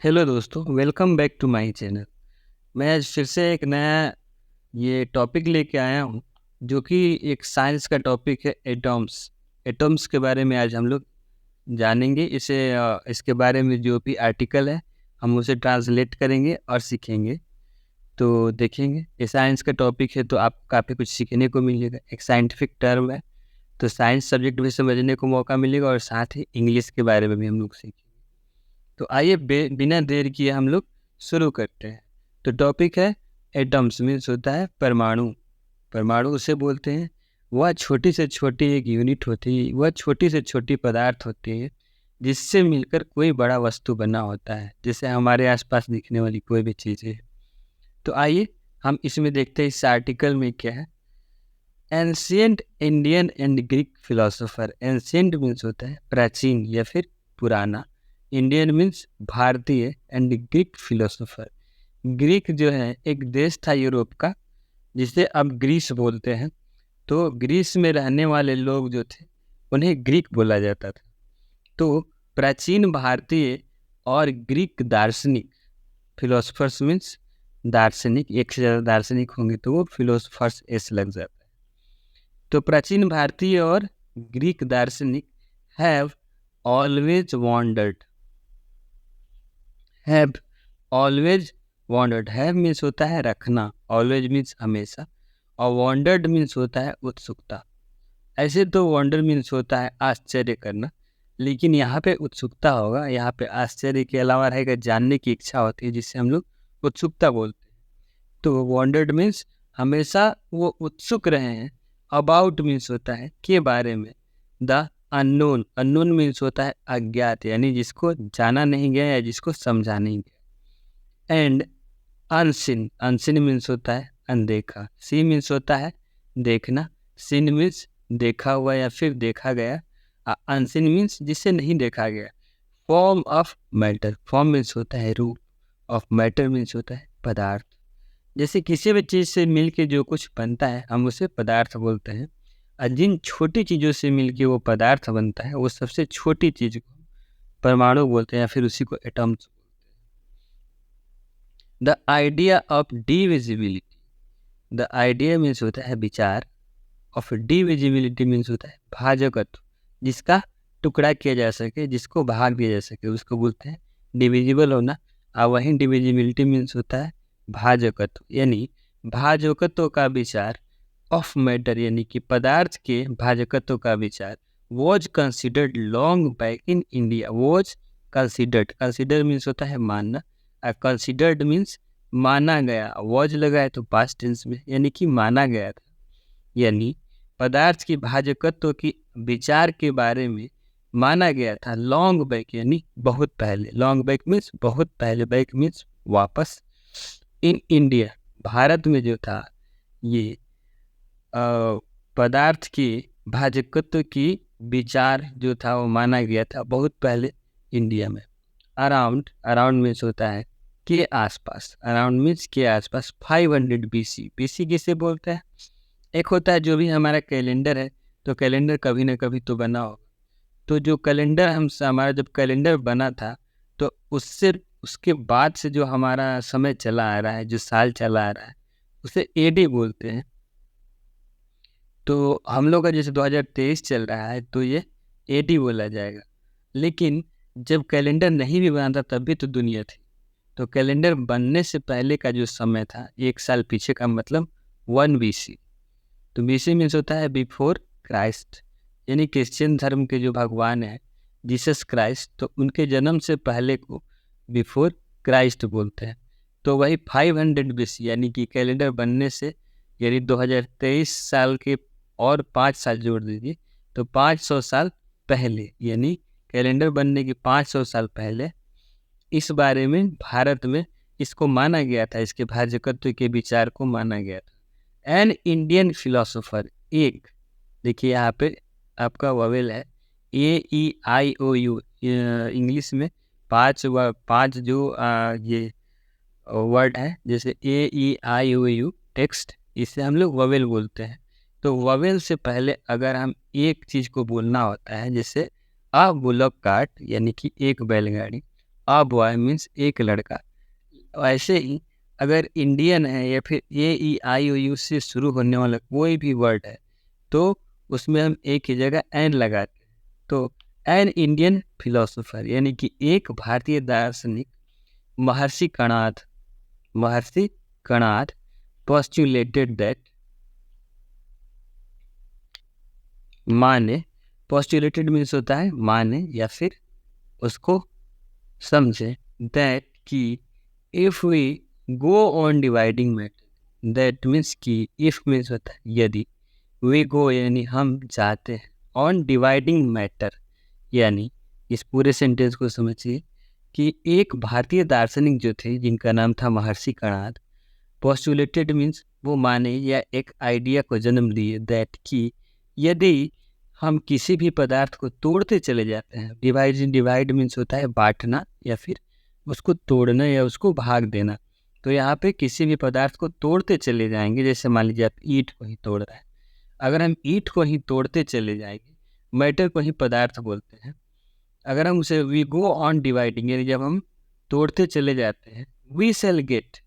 Hello दोस्तों, welcome back to my channel. मैं आज फिर से एक नया ये टॉपिक लेके आया हूँ, जो कि एक साइंस का टॉपिक है। एटॉम्स एटॉम्स के बारे में आज हम लोग जानेंगे। इसके बारे में जो भी आर्टिकल है हम उसे ट्रांसलेट करेंगे और सीखेंगे। तो देखेंगे, ये साइंस का टॉपिक है तो आपको काफ़ी कुछ सीखने को मिलेगा। एक साइंटिफिक टर्म है तो साइंस सब्जेक्ट भी समझने को मौका मिलेगा और साथ ही इंग्लिश के बारे में भी हम लोग सीखेंगे। तो आइए बिना देर किए हम लोग शुरू करते हैं। तो टॉपिक है एटम्स, मीन्स होता है परमाणु। परमाणु उसे बोलते हैं, वह छोटी से छोटी एक यूनिट होती है, वह छोटी से छोटी पदार्थ होती है जिससे मिलकर कोई बड़ा वस्तु बना होता है, जैसे हमारे आसपास दिखने वाली कोई भी चीज़ है। तो आइए हम इसमें देखते हैं इस आर्टिकल में क्या है। Ancient Indian and Greek philosopher. Ancient means होता है प्राचीन या फिर पुराना, इंडियन मीन्स भारतीय, एंड ग्रीक फिलोसोफर। ग्रीक जो है एक देश था यूरोप का, जिसे अब ग्रीस बोलते हैं। तो ग्रीस में रहने वाले लोग जो थे उन्हें ग्रीक बोला जाता था। तो प्राचीन भारतीय और ग्रीक दार्शनिक, फिलोसफर्स मीन्स दार्शनिक, एक से ज़्यादा दार्शनिक होंगे तो वो फिलोसफर्स एस लग जाता है। तो प्राचीन भारतीय और ग्रीक दार्शनिक have always wandered. Have always wandered. Have means होता है रखना, ऑलवेज मीन्स हमेशा, और वॉन्डर्ड मीन्स होता है उत्सुकता। ऐसे तो वॉन्डर मीन्स होता है आश्चर्य करना, लेकिन यहाँ पे उत्सुकता होगा। यहाँ पे आश्चर्य के अलावा रहेगा जानने की इच्छा होती है, जिससे हम लोग उत्सुकता बोलते हैं। तो वॉन्डर्ड मीन्स हमेशा वो उत्सुक रहे हैं। अबाउट मीन्स होता है के बारे में। The unknown. अननोन मीन्स होता है अज्ञात, यानी जिसको जाना नहीं गया या जिसको समझा नहीं गया। And unseen. अनसिन मीन्स होता है अनदेखा। सी मीन्स होता है देखना। सिन मीन्स देखा हुआ या फिर देखा गया। अनसिन मीन्स जिसे नहीं देखा गया। Form of matter. Form means होता है रूप, ऑफ मैटर मीन्स होता है पदार्थ। जैसे किसी भी चीज़ से मिलके जो कुछ बनता है हम उसे पदार्थ बोलते हैं, और जिन छोटी चीज़ों से मिलके वो पदार्थ बनता है वो सबसे छोटी चीज़ को परमाणु बोलते हैं, या फिर उसी को atoms. The idea of divisibility. The idea means होता है विचार, ऑफ डिविजिबिलिटी मीन्स होता है भाजकत्व, जिसका टुकड़ा किया जा सके, जिसको भाग दिया जा सके, उसको बोलते हैं डिविजिबल होना। और वहीं डिविजिबिलिटी मीन्स होता है भाजकत्व, यानी भाजकत्व का विचार। ऑफ मैटर यानी कि पदार्थ के भाजकत्व का विचार। Was considered long back in India. Was considered, consider means होता है मानना, और कंसिडर्ड मीन्स माना गया। वॉज लगा है तो पास्ट टेंस में, यानी कि माना गया था। यानी पदार्थ की भाजकत्व की विचार के बारे में माना गया था लॉन्ग बैक, यानी बहुत पहले। लॉन्ग बैक मीन्स बहुत पहले, बैक मीन्स वापस। इन इंडिया, भारत में जो था ये पदार्थ की भाजकत्व की विचार जो था वो माना गया था बहुत पहले इंडिया में। अराउंड, अराउंड मीन्स होता है के आसपास। अराउंड मीन्स के आसपास। 500 BC। BC किसे बोलते हैं? एक होता है जो भी हमारा कैलेंडर है, तो कैलेंडर कभी ना कभी तो बना होगा। तो जो कैलेंडर हमारा जब कैलेंडर बना था, तो उससे उसके बाद से जो हमारा समय चला आ रहा है, जो साल चला आ रहा है, उसे AD बोलते हैं। तो हम लोग का जैसे 2023 चल रहा है तो ये AD बोला जाएगा। लेकिन जब कैलेंडर नहीं भी बना था तब भी तो दुनिया थी। तो कैलेंडर बनने से पहले का जो समय था, एक साल पीछे का मतलब 1 BC। तो BC मीन्स होता है बिफोर क्राइस्ट, यानी क्रिश्चियन धर्म के जो भगवान हैं जीसस क्राइस्ट, तो उनके जन्म से पहले को बिफोर क्राइस्ट बोलते हैं। तो वही 500 BC, यानी कि कैलेंडर बनने से, यानी 2023 साल के और 5 साल जोड़ दीजिए तो 500 साल पहले, यानी कैलेंडर बनने के 500 साल पहले इस बारे में भारत में इसको माना गया था, इसके भाजकत्व के विचार को माना गया था। An Indian philosopher. एक, देखिए यहाँ पे आपका वोवेल है AEIOU। इंग्लिश में पांच जो ये वर्ड है, जैसे AEIOU टेक्स्ट, इसे हम लोग वोवेल बोलते हैं। तो वोवेल से पहले अगर हम एक चीज़ को बोलना होता है, जैसे अ बुलक कार्ट, यानी कि एक बैलगाड़ी। अ बॉय मीन्स एक लड़का। ऐसे ही अगर इंडियन है या फिर ए ई आई ओ यू से शुरू होने वाला कोई भी वर्ड है तो उसमें हम ए की जगह एन लगाते हैं। तो एन इंडियन फिलोसोफर यानी कि एक भारतीय दार्शनिक महर्षि कणाद postulated that माने, postulated मीन्स होता है माने या फिर उसको समझे, that कि if we go on dividing matter, that means कि if means होता है यदि, we go यानी हम जाते हैं, on dividing matter यानी इस पूरे सेंटेंस को समझिए कि एक भारतीय दार्शनिक जो थे जिनका नाम था महर्षि कणाद, पोस्टुलेटेड मीन्स वो माने या एक आइडिया को जन्म दिए दैट कि यदि हम किसी भी पदार्थ को तोड़ते चले जाते हैं, डिवाइड मीन्स होता है बांटना या फिर उसको तोड़ना या उसको भाग देना। तो यहाँ पे किसी भी पदार्थ को तोड़ते चले जाएंगे, जैसे मान लीजिए आप ईंट को ही तोड़ रहे हैं, अगर हम ईंट को ही तोड़ते चले जाएंगे, मैटर को ही पदार्थ बोलते हैं, अगर हम उसे वी गो ऑन डिवाइडिंग यानी जब हम तोड़ते चले जाते हैं, वी सेल गेट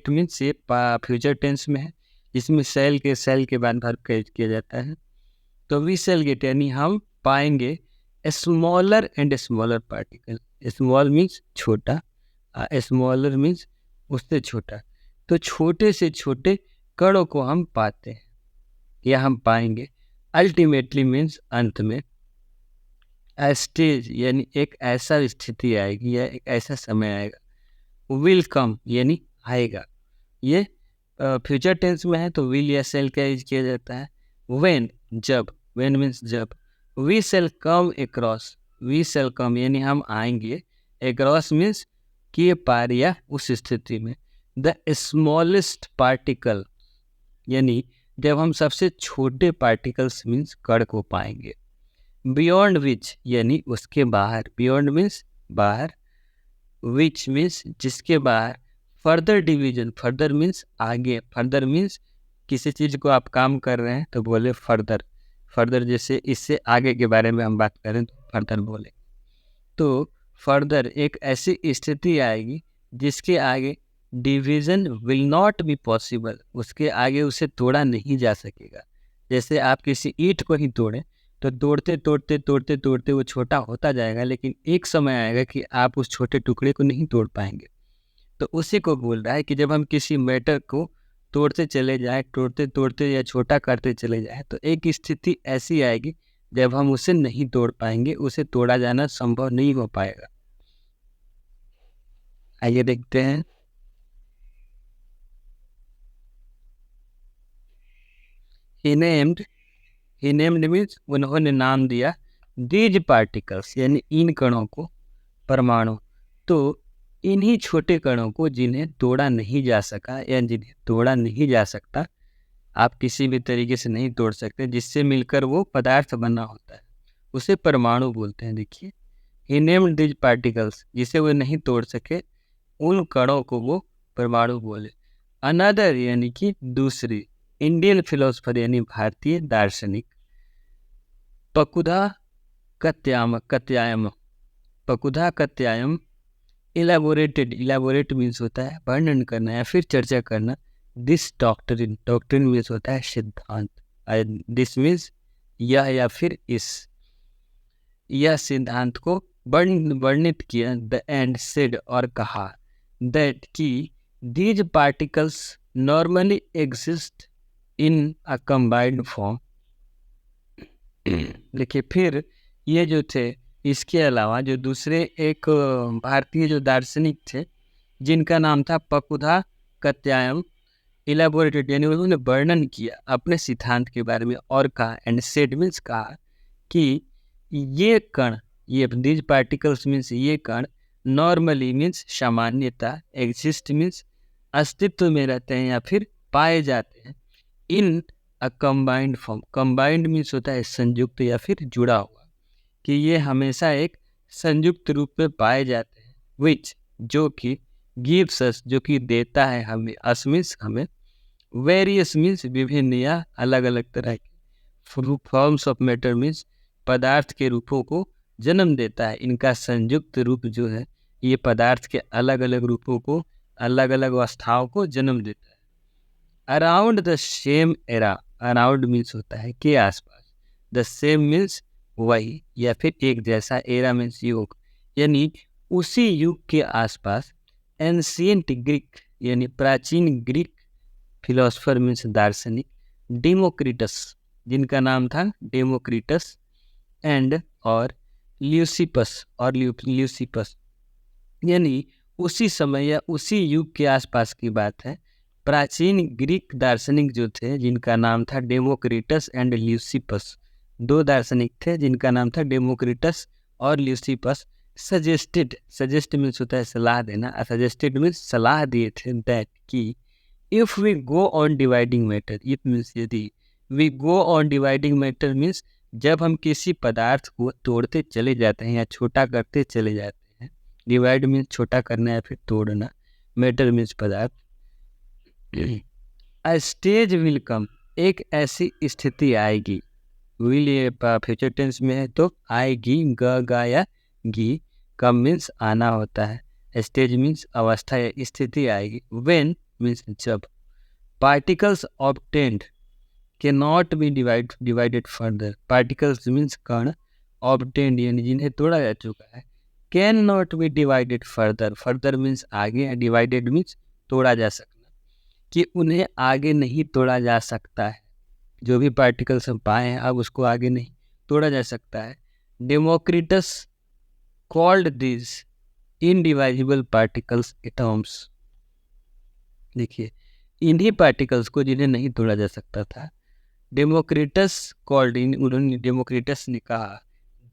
मीन्स ये फ्यूचर टेंस में है जिसमें सेल के बाद वर्ब किया जाता है। तो वी सेल गेट यानी हम पाएंगे smaller and smaller particle. Small means छोटा, स्मॉलर मीन्स उससे छोटा। तो छोटे से छोटे कणों को हम पाते हैं या हम पाएंगे। अल्टीमेटली मीन्स अंत में। स्टेज यानी एक ऐसा स्थिति आएगी या एक ऐसा समय आएगा। विल कम यानी आएगा, ये फ्यूचर टेंस में है तो विल या सेल का यूज किया जाता है। व्हेन जब, व्हेन मीन्स जब। We shall come across, we shall come यानी हम आएंगे, अक्रॉस मीन्स के पार या उस स्थिति में। द स्मॉलेस्ट पार्टिकल यानी जब हम सबसे छोटे पार्टिकल्स मीन्स कण को पाएंगे। बियॉन्ड विच यानी उसके बाहर, बियॉन्ड मीन्स बाहर, विच मीन्स जिसके बाहर। फर्दर डिवीजन, फर्दर मीन्स आगे, फर्दर मीन्स किसी चीज़ को आप काम कर रहे हैं तो बोले फर्दर, फर्दर जैसे इससे आगे के बारे में हम बात करें तो फर्दर बोले। तो फर्दर एक ऐसी स्थिति आएगी जिसके आगे division will not be possible, उसके आगे उसे तोड़ा नहीं जा सकेगा। जैसे आप किसी ईंट को ही तोड़ें तो तोड़ते तोड़ते तोड़ते तोड़ते वो छोटा होता जाएगा, लेकिन एक समय आएगा कि आप उस छोटे टुकड़े को नहीं तोड़ पाएंगे। तो उसी को बोल रहा है कि जब हम किसी मैटर को तोड़ते चले जाएं, तोड़ते तोड़ते या छोटा करते चले जाएं, तो एक स्थिति ऐसी आएगी जब हम उसे नहीं तोड़ पाएंगे, उसे तोड़ा जाना संभव नहीं हो पाएगा। आइए देखते हैं। He named मीन्स उन्होंने नाम दिया, दीज पार्टिकल्स यानी इन कणों को, परमाणु। तो इन्हीं छोटे कणों को जिन्हें तोड़ा नहीं जा सका या जिन्हें तोड़ा नहीं जा सकता, आप किसी भी तरीके से नहीं तोड़ सकते, जिससे मिलकर वो पदार्थ बना होता है, उसे परमाणु बोलते हैं। देखिए, ही नेम्ड दीज पार्टिकल्स, जिसे वो नहीं तोड़ सके उन कणों को वो परमाणु बोले। अनदर यानी कि दूसरी, इंडियन फिलोसफर यानी भारतीय दार्शनिक, पकुधा कत्यायम इलेबोरेट मीन्स होता है वर्णन करना या फिर चर्चा करना। दिस डॉक्ट्रिन मीन्स होता है सिद्धांत, दिस मीन्स यह या फिर इस, यह सिद्धांत को वर्णित किया। द एंड सेड और कहा, दैट कि these particles normally exist in a combined form. देखिए, फिर ये जो थे, इसके अलावा जो दूसरे एक भारतीय जो दार्शनिक थे जिनका नाम था पकुधा कत्यायम इलेबोरेटेड, यानी उन्होंने वर्णन किया अपने सिद्धांत के बारे में और कहा, एंड सेड मीन्स कहा कि ये कण, ये दीज पार्टिकल्स मीन्स ये कण, नॉर्मली मीन्स सामान्यता, एग्जिस्ट मीन्स अस्तित्व में रहते हैं या फिर पाए जाते हैं, in a combined form. Combined means होता है संयुक्त या फिर जुड़ा हुआ, कि ये हमेशा एक संयुक्त रूप में पाए जाते हैं। विच जो कि, गिव्स अस जो कि देता है हमें, अस मीन्स हमें, वेरियस मीन्स विभिन्न या अलग अलग तरह के, फॉर्म्स ऑफ मैटर मीन्स पदार्थ के रूपों को जन्म देता है। इनका संयुक्त रूप जो है ये पदार्थ के अलग अलग रूपों को, अलग अलग अवस्थाओं को जन्म देता है। Around the same era, around means होता है के आसपास, द सेम मीन्स वही या फिर एक जैसा, एरा मीन्स युग, यानी उसी युग के आसपास एंशियंट ग्रीक यानी प्राचीन ग्रीक फिलोसफर मीन्स दार्शनिक, डेमोक्रिटस जिनका नाम था डेमोक्रिटस, एंड और ल्यूसिपस यानी उसी समय या उसी युग के आसपास की बात है। प्राचीन ग्रीक दार्शनिक जो थे जिनका नाम था डेमोक्रिटस एंड ल्यूसिपस, दो दार्शनिक थे जिनका नाम था डेमोक्रिटस और ल्यूसिपस, सजेस्ट मीन्स होता है सलाह देना, सजेस्टेड मीन्स सलाह दिए थे दैट कि if we go on dividing matter, it means यदि, we go on dividing matter means जब हम किसी पदार्थ को तोड़ते चले जाते हैं या छोटा करते चले जाते हैं, डिवाइड मीन्स छोटा करना या फिर तोड़ना, मैटर मीन्स पदार्थ, अ स्टेज विल कम, एक ऐसी स्थिति आएगी, विल ये फ्यूचर टेंस में है तो आएगी, गा या गी, कम मीन्स आना होता है, स्टेज मीन्स अवस्था या स्थिति आएगी, व्हेन मीन्स जब, particles obtained can not be divided further, particles means कण, ऑब्टेन्ड यानी जिन्हें तोड़ा जा चुका है, can not be divided further, further means आगे, डिवाइडेड मीन्स तोड़ा जा सकना, कि उन्हें आगे नहीं तोड़ा जा सकता है, जो भी पार्टिकल्स हम पाए हैं अब उसको आगे नहीं तोड़ा जा सकता है। Democritus called this indivisible particles atoms, देखिए इन्हीं पार्टिकल्स को जिन्हें नहीं तोड़ा जा सकता था, डेमोक्रिटस कॉल्ड इन, उन्होंने डेमोक्रिटस ने कहा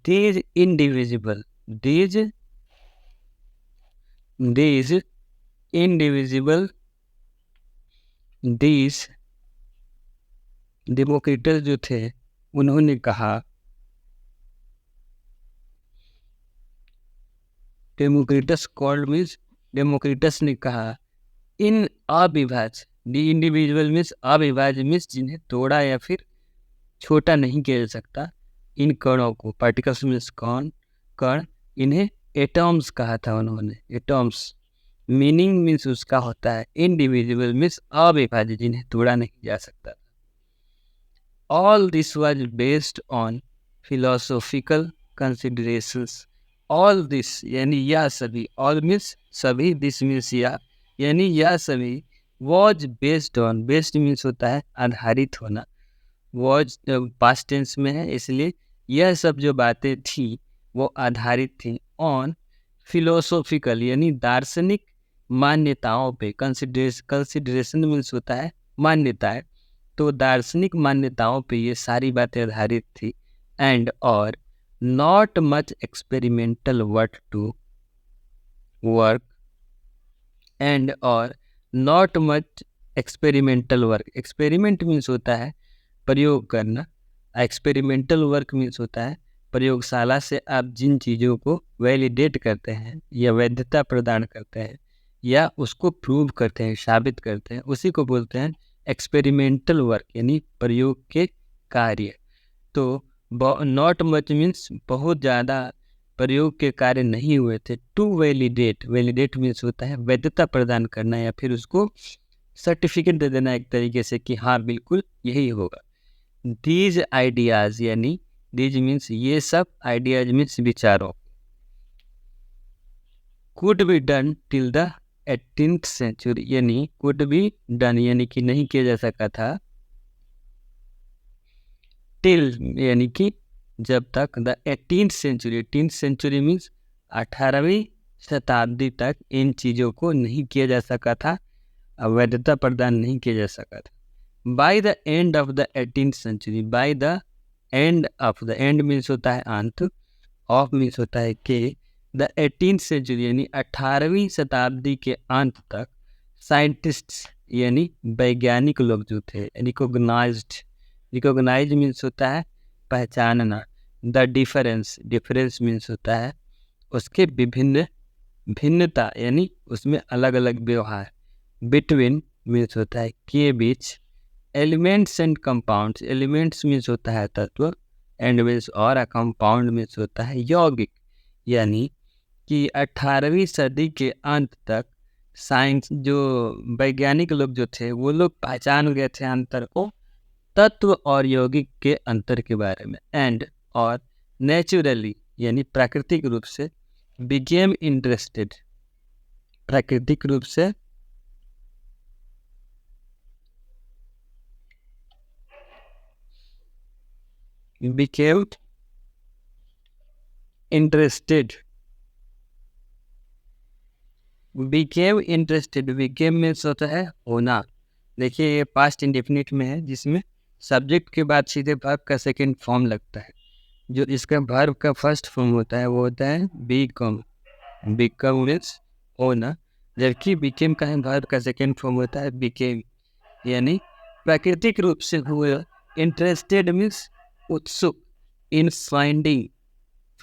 these indivisible, these indivisible, these, Democritus जो थे उन्होंने कहा, डेमोक्रिटस कॉल्ड मीन्स डेमोक्रिटस ने कहा, इन अविभाज्य, दी इंडिविजुअल मीन्स अविभाज्य मीन्स जिन्हें तोड़ा या फिर छोटा नहीं किया जा सकता, इन कणों को, पार्टिकल्स मीन्स कण, इन्हें एटॉम्स कहा था उन्होंने, एटॉम्स, मीनिंग मीन्स उसका होता है इंडिविजुअल मीन्स अविभाज्य जिन्हें तोड़ा नहीं जा सकता। All this was based on philosophical considerations, all this यानी यह सभी, ऑल मीन्स सभी, दिस मीन्स यह यानी यह सभी, was based on, based means होता है आधारित होना, वॉज पास्ट टेंस में है इसलिए यह सब जो बातें थी वो आधारित थी ऑन फिलोसॉफिकल यानी दार्शनिक मान्यताओं पे, कंसिडरेशन मीन्स होता है मान्यताएं, तो दार्शनिक मान्यताओं पे ये सारी बातें आधारित थी, एंड और not much experimental work and और not much experimental work, experiment means होता है प्रयोग करना, एक्सपेरिमेंटल वर्क मीन्स होता है प्रयोगशाला से आप जिन चीज़ों को वैलिडेट करते हैं या वैधता प्रदान करते हैं या उसको प्रूव करते हैं, साबित करते हैं, उसी को बोलते हैं एक्सपेरिमेंटल वर्क यानी प्रयोग के कार्य। तो नॉट मच मीन्स बहुत ज़्यादा प्रयोग के कार्य नहीं हुए थे, टू वैलिडेट, वैलिडेट मीन्स होता है वैधता प्रदान करना या फिर उसको सर्टिफिकेट दे देना एक तरीके से कि हाँ बिल्कुल यही होगा। दीज आइडियाज़ यानी दीज मीन्स ये सब, आइडियाज मीन्स विचारों, could be done till the 18th century यानी कुड बी डन यानी कि नहीं किया जा सका था, टिल यानी कि जब तक, the 18th century, 18th century means 18वीं शताब्दी तक इन चीज़ों को नहीं किया जा सका था, वैधता प्रदान नहीं किया जा सका था। By the end of the 18th century, by the end of, the end means होता है अंत, ऑफ मीन्स होता है के, द 18th सेंचुरी यानी 18वीं शताब्दी के अंत तक साइंटिस्ट्स यानी वैज्ञानिक लोग जो थे, रिकॉग्नाइज्ड, रिकॉग्नाइज मीन्स होता है पहचानना, द डिफरेंस, डिफरेंस मीन्स होता है उसके विभिन्न, भिन्नता यानी उसमें अलग अलग व्यवहार, बिटवीन मीन्स होता है के बीच, elements and compounds, elements means होता है तत्व, एंड मीन्स और कंपाउंड मीन्स होता है यौगिक। यानी कि 18वीं सदी के अंत तक साइंस जो वैज्ञानिक लोग जो थे वो लोग पहचान गए थे अंतर को, तत्व और यौगिक के अंतर के बारे में। एंड और नेचुरली यानी प्राकृतिक रूप से बिकेम इंटरेस्टेड, प्राकृतिक रूप से became interested. Became interested, became means होता है होना। देखिए ये पास्ट इंडेफिनिट में है, जिसमें सब्जेक्ट के बाद सीधे वर्ब का सेकंड फॉर्म लगता है। जो इसका वर्ब का फर्स्ट फॉर्म होता है वो होता है बिकम, बिकम मीन्स होना। जबकि बिकेम का वर्ब का सेकंड फॉर्म होता है बिकेम, यानी प्राकृतिक रूप से हुए। इंटरेस्टेड मीन्स उत्सुक, इन फाइंडिंग,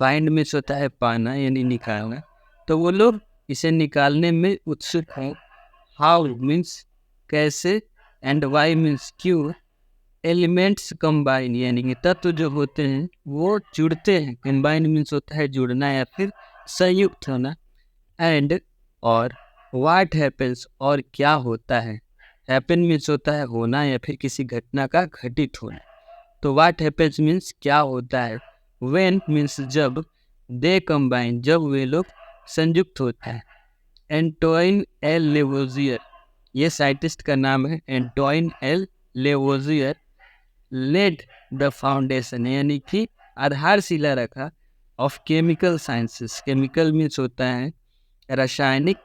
फाइंड मीन्स होता है पाना यानी निकालना, तो वो लोग इसे निकालने में उत्सुक हैं। हाउ मीन्स कैसे, एंड वाई मीन्स क्यों। एलिमेंट्स कंबाइन यानी कि तत्व जो होते हैं वो जुड़ते हैं। कंबाइन मीन्स होता है जुड़ना या फिर संयुक्त होना। एंड और व्हाट हैपन्स और क्या होता है। हैपन मीन्स होता है होना या फिर किसी घटना का घटित होना। तो व्हाट हैपन्स मीन्स क्या होता है। व्हेन मीन्स जब। दे कंबाइन जब वे लोग संयुक्त होते हैं। एंटोइन एल लेवोजियर, ये साइंटिस्ट का नाम है Antoine L Lavoisier, led the foundation यानी कि आधारशिला रखा of chemical sciences. Chemical means होता है रासायनिक,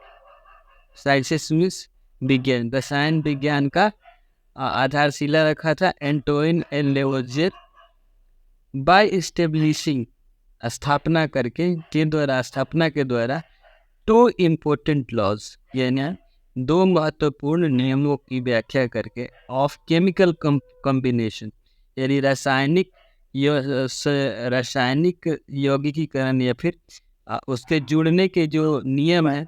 साइंसेस मीन्स विज्ञान, रसायन विज्ञान का आधारशिला रखा था Antoine L Lavoisier by establishing, स्थापना करके के द्वारा, स्थापना के द्वारा टू इम्पोर्टेंट लॉज यानी दो महत्वपूर्ण नियमों की व्याख्या करके ऑफ केमिकल कॉम्बिनेशन यानी रासायनिक रासायनिक यौगिकीकरण या फिर उसके जुड़ने के जो नियम हैं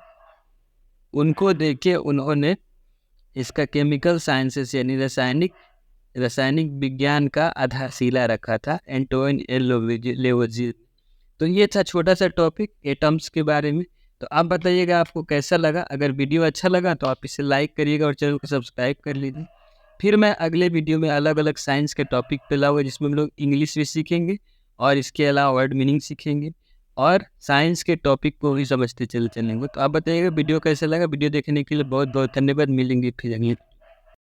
उनको देखे उन्होंने इसका केमिकल साइंसेस यानी रासायनिक विज्ञान का आधारशिला रखा था एंटोइन एल लेवोजियर। तो ये था छोटा सा टॉपिक एटम्स के बारे में। तो आप बताइएगा आपको कैसा लगा। अगर वीडियो अच्छा लगा तो आप इसे लाइक करिएगा और चैनल को सब्सक्राइब कर लीजिए। फिर मैं अगले वीडियो में अलग अलग साइंस के टॉपिक पे लाऊंगा, जिसमें हम लोग इंग्लिश भी सीखेंगे और इसके अलावा वर्ड मीनिंग सीखेंगे और साइंस के टॉपिक को भी समझते चलेंगे। तो आप बताइएगा वीडियो कैसा लगा। वीडियो देखने के लिए बहुत बहुत धन्यवाद। मिलेंगे फिर।